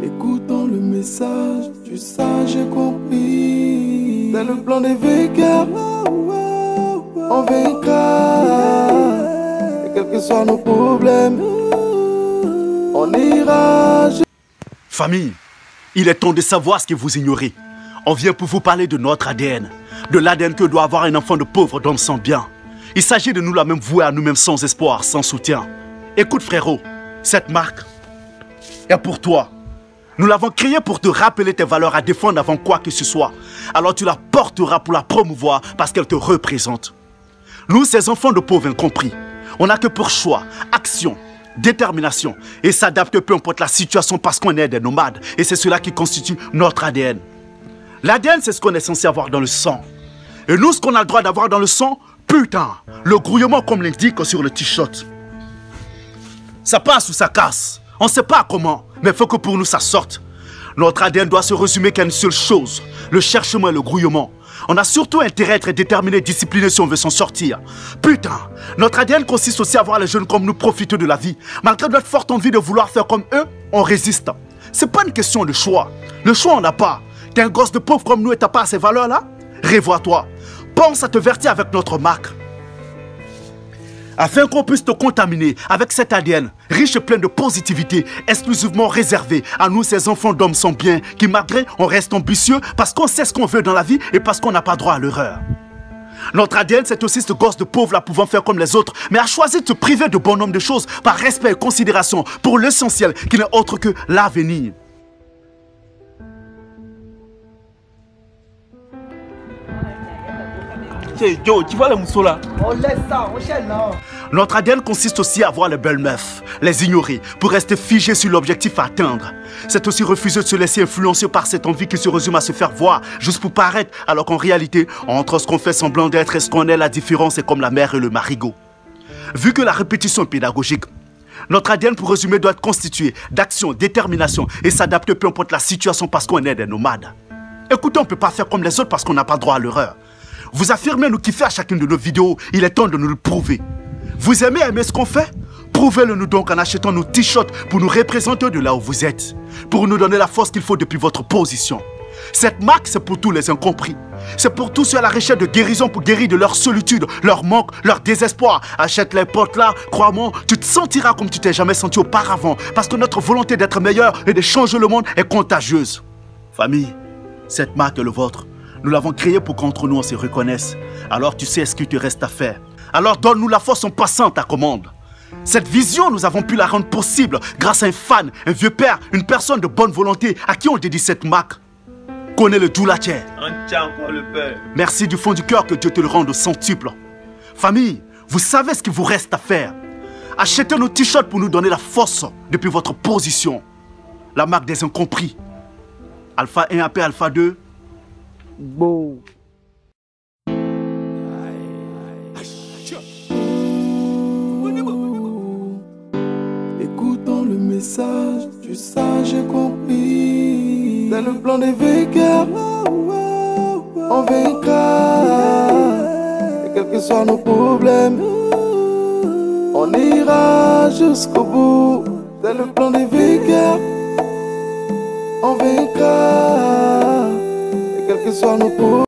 Écoutons le message du sage et compris. C'est le plan des vainqueurs, on vaincra. Et quels que soient nos problèmes, on ira. Famille, il est temps de savoir ce que vous ignorez. On vient pour vous parler de notre ADN. De l'ADN que doit avoir un enfant de pauvre d'homme sans bien. Il s'agit de nous la même vouer à nous-mêmes sans espoir, sans soutien. Écoute frérot, cette marque est pour toi. Nous l'avons créée pour te rappeler tes valeurs à défendre avant quoi que ce soit. Alors tu la porteras pour la promouvoir parce qu'elle te représente. Nous, ces enfants de pauvres incompris, on n'a que pour choix, action, détermination et s'adapter peu importe la situation parce qu'on est des nomades. Et c'est cela qui constitue notre ADN. L'ADN, c'est ce qu'on est censé avoir dans le sang. Et nous, ce qu'on a le droit d'avoir dans le sang, putain, le grouillement comme l'indique sur le t-shirt. Ça passe ou ça casse. On ne sait pas comment, mais il faut que pour nous ça sorte. Notre ADN doit se résumer qu'à une seule chose, le cherchement et le grouillement. On a surtout intérêt à être déterminé, discipliné si on veut s'en sortir. Putain, notre ADN consiste aussi à voir les jeunes comme nous profiter de la vie. Malgré notre forte envie de vouloir faire comme eux, on résiste. C'est pas une question de choix. Le choix on n'a pas. T'es un gosse de pauvre comme nous et t'as pas ces valeurs-là? Revois-toi. Pense à te vertir avec notre marque. Afin qu'on puisse te contaminer avec cet ADN, riche et plein de positivité, exclusivement réservé à nous ces enfants d'hommes sans bien, qui malgré on reste ambitieux parce qu'on sait ce qu'on veut dans la vie et parce qu'on n'a pas droit à l'erreur. Notre ADN, c'est aussi ce gosse de pauvre là pouvant faire comme les autres, mais a choisi de se priver de bon nombre de choses par respect et considération pour l'essentiel qui n'est autre que l'avenir. Yo, tu vois le mousseau là? On laisse ça, on chaîne là. Notre ADN consiste aussi à voir les belles meufs, les ignorer, pour rester figé sur l'objectif à atteindre. C'est aussi refuser de se laisser influencer par cette envie qui se résume à se faire voir, juste pour paraître, alors qu'en réalité, entre ce qu'on fait semblant d'être et ce qu'on est, la différence est comme la mer et le marigot. Vu que la répétition est pédagogique, notre ADN, pour résumer, doit être constitué d'action, détermination et s'adapter peu importe la situation parce qu'on est des nomades. Écoutez, on ne peut pas faire comme les autres parce qu'on n'a pas droit à l'erreur. Vous affirmez nous kiffer à chacune de nos vidéos, il est temps de nous le prouver. Vous aimez ce qu'on fait? Prouvez-le nous donc en achetant nos t-shirts pour nous représenter de là où vous êtes. Pour nous donner la force qu'il faut depuis votre position. Cette marque, c'est pour tous les incompris. C'est pour tous ceux à la recherche de guérison pour guérir de leur solitude, leur manque, leur désespoir. Achète les potes là, crois-moi, tu te sentiras comme tu t'es jamais senti auparavant. Parce que notre volonté d'être meilleur et de changer le monde est contagieuse. Famille, cette marque est le vôtre. Nous l'avons créée pour qu'entre nous on se reconnaisse. Alors tu sais ce qu'il te reste à faire. Alors donne-nous la force en passant ta commande. Cette vision, nous avons pu la rendre possible grâce à un fan, un vieux père, une personne de bonne volonté à qui on dédie cette marque. Connais le Doulaché. On tient encore le père. Merci du fond du cœur, que Dieu te le rende au centuple. Famille, vous savez ce qu'il vous reste à faire. Achetez nos t-shirts pour nous donner la force depuis votre position. La marque des incompris. Alpha 1 AP Alpha 2. Bon. Écoutons le message du sage et compris. C'est le plan des vainqueurs, on vaincra. Et quels que soient nos problèmes, on ira jusqu'au bout. C'est le plan des vainqueurs, on vaincra. Et quels que soient nos problèmes.